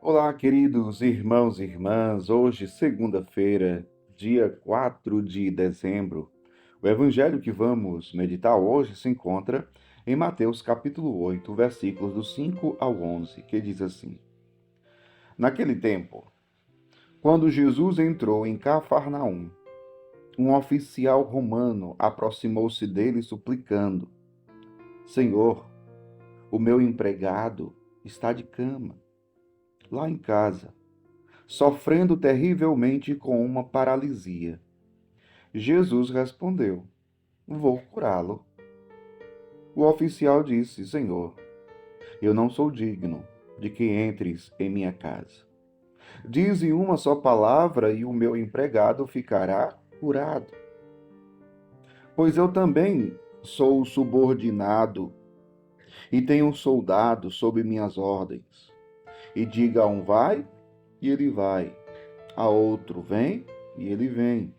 Olá, queridos irmãos e irmãs. Hoje, segunda-feira, dia 4 de dezembro. O evangelho que vamos meditar hoje se encontra em Mateus capítulo 8, versículos do 5 ao 11, que diz assim: Naquele tempo, quando Jesus entrou em Cafarnaum, um oficial romano aproximou-se dele suplicando: Senhor, o meu empregado está de cama, lá em casa, sofrendo terrivelmente com uma paralisia. Jesus respondeu: Vou curá-lo. O oficial disse: Senhor, eu não sou digno de que entres em minha casa. Dize uma só palavra e o meu empregado ficará curado. Pois eu também sou subordinado e tenho um soldado sob minhas ordens. E diga a um vai, e ele vai. A outro vem, e ele vem.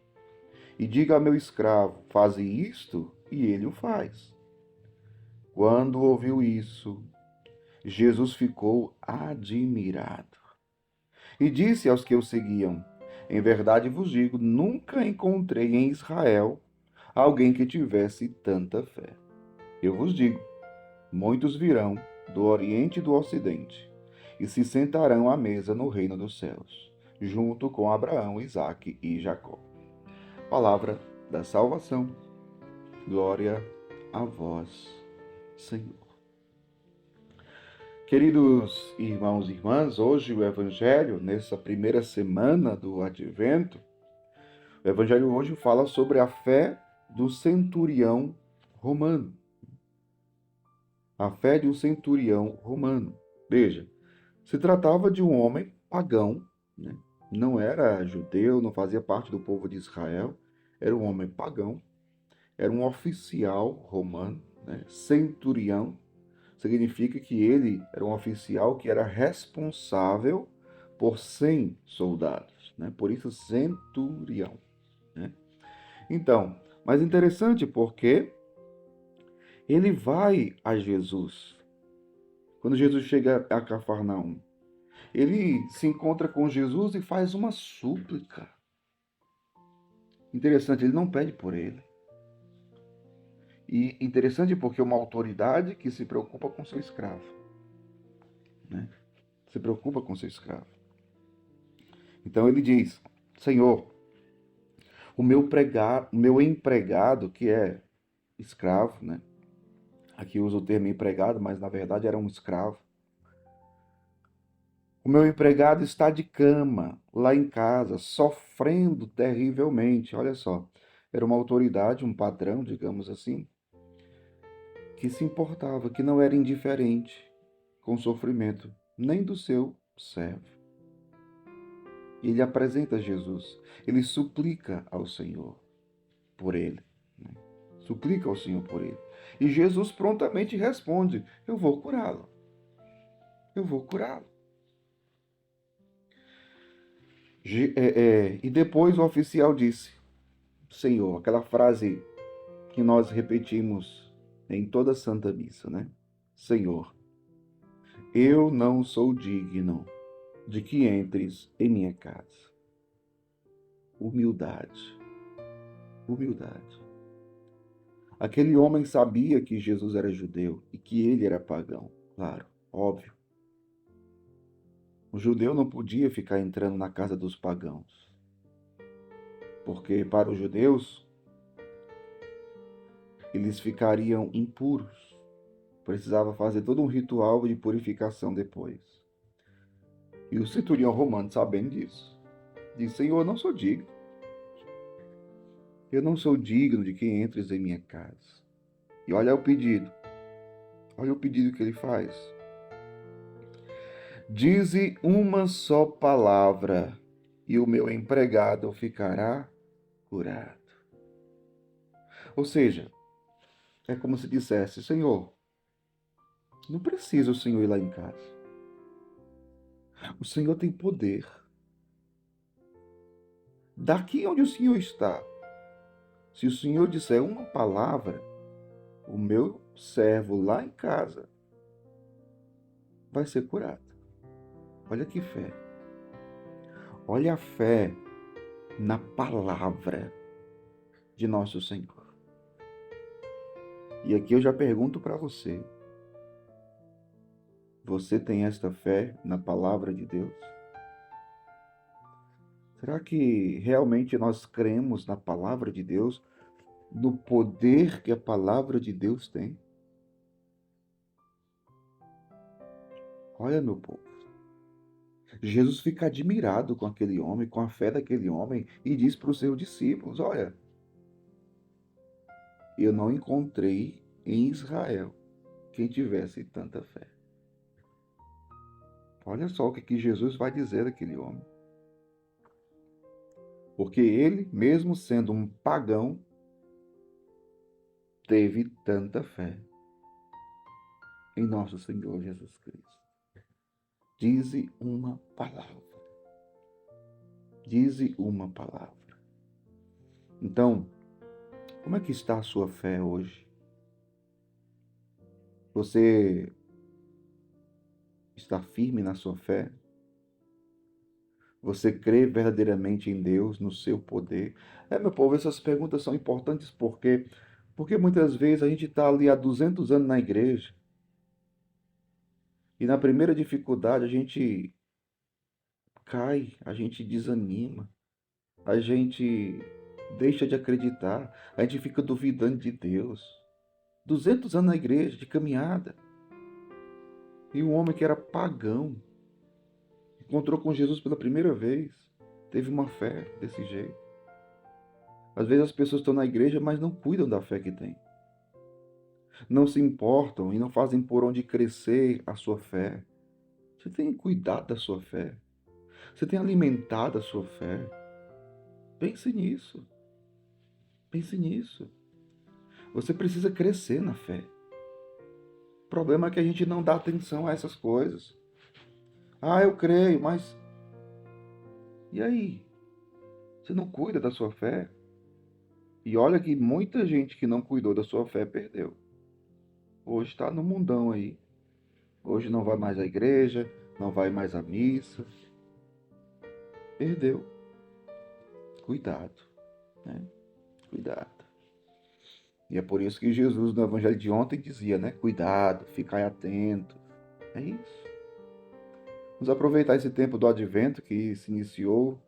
E diga a meu escravo: faze isto, e ele o faz. Quando ouviu isso, Jesus ficou admirado e disse aos que o seguiam: Em verdade vos digo, nunca encontrei em Israel alguém que tivesse tanta fé. Eu vos digo: muitos virão do Oriente e do Ocidente e se sentarão à mesa no reino dos céus, junto com Abraão, Isaque e Jacó. Palavra da salvação. Glória a vós, Senhor. Queridos irmãos e irmãs, hoje o Evangelho, nessa primeira semana do Advento, o Evangelho hoje fala sobre a fé do centurião romano. A fé de um centurião romano. Veja, se tratava de um homem pagão, né? Não era judeu, não fazia parte do povo de Israel, era um homem pagão, era um oficial romano, né? Centurião. Significa que ele era um oficial que era responsável por 100 soldados, né? Por isso centurião, né? Então, mas interessante porque ele vai a Jesus. Quando Jesus chega a Cafarnaum, ele se encontra com Jesus e faz uma súplica. Interessante, ele não pede por ele. E interessante porque uma autoridade que se preocupa com seu escravo, né? Se preocupa com seu escravo. Então ele diz: Senhor, o meu empregado, que é escravo, né? Aqui usa o termo empregado, mas na verdade era um escravo. O meu empregado está de cama, lá em casa, sofrendo terrivelmente. Olha só, era uma autoridade, um patrão, digamos assim, que se importava, que não era indiferente com o sofrimento, nem do seu servo. E ele apresenta Jesus, ele suplica ao Senhor por ele, né? Suplica ao Senhor por ele. E Jesus prontamente responde: Eu vou curá-lo. Eu vou curá-lo. E depois o oficial disse: Senhor, aquela frase que nós repetimos em toda a Santa Missa, né? Senhor, eu não sou digno de que entres em minha casa. Humildade, humildade. Aquele homem sabia que Jesus era judeu e que ele era pagão, claro, óbvio. O judeu não podia ficar entrando na casa dos pagãos, porque para os judeus eles ficariam impuros. Precisava fazer todo um ritual de purificação depois. E o centurião romano, sabendo disso, disse: Senhor, eu não sou digno. Eu não sou digno de que entres em minha casa. E olha o pedido. Olha o pedido que ele faz. Dize uma só palavra e o meu empregado ficará curado. Ou seja, é como se dissesse: Senhor, não precisa o Senhor ir lá em casa. O Senhor tem poder. Daqui onde o Senhor está, se o Senhor disser uma palavra, o meu servo lá em casa vai ser curado. Olha que fé. Olha a fé na palavra de nosso Senhor. E aqui eu já pergunto para você: você tem esta fé na palavra de Deus? Será que realmente nós cremos na palavra de Deus, no poder que a palavra de Deus tem? Olha, meu povo, Jesus fica admirado com aquele homem, com a fé daquele homem, e diz para os seus discípulos: olha, eu não encontrei em Israel quem tivesse tanta fé. Olha só o que Jesus vai dizer daquele homem. Porque ele, mesmo sendo um pagão, teve tanta fé em nosso Senhor Jesus Cristo. Dize uma palavra. Dize uma palavra. Então, como é que está a sua fé hoje? Você está firme na sua fé? Você crê verdadeiramente em Deus, no seu poder? Meu povo, essas perguntas são importantes porque muitas vezes a gente está ali há 200 anos na igreja e na primeira dificuldade a gente cai, a gente desanima, a gente deixa de acreditar, a gente fica duvidando de Deus. 200 anos na igreja, de caminhada. E um homem que era pagão, encontrou com Jesus pela primeira vez, teve uma fé desse jeito. Às vezes as pessoas estão na igreja, mas não cuidam da fé que têm. Não se importam e não fazem por onde crescer a sua fé. Você tem cuidado da sua fé. Você tem alimentado a sua fé. Pense nisso. Pense nisso. Você precisa crescer na fé. O problema é que a gente não dá atenção a essas coisas. Ah, eu creio, mas... E aí? Você não cuida da sua fé? E olha que muita gente que não cuidou da sua fé perdeu. Hoje está no mundão aí. Hoje não vai mais à igreja, não vai mais à missa. Perdeu. Cuidado, né? Cuidado. E é por isso que Jesus, no evangelho de ontem, dizia, né? Cuidado, ficai atento. É isso. Vamos aproveitar esse tempo do advento que se iniciou,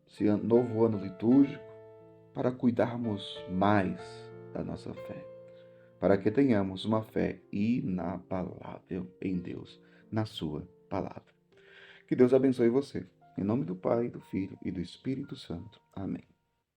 esse novo ano litúrgico, para cuidarmos mais da nossa fé. Para que tenhamos uma fé inabalável em Deus, na sua palavra. Que Deus abençoe você. Em nome do Pai, do Filho e do Espírito Santo. Amém.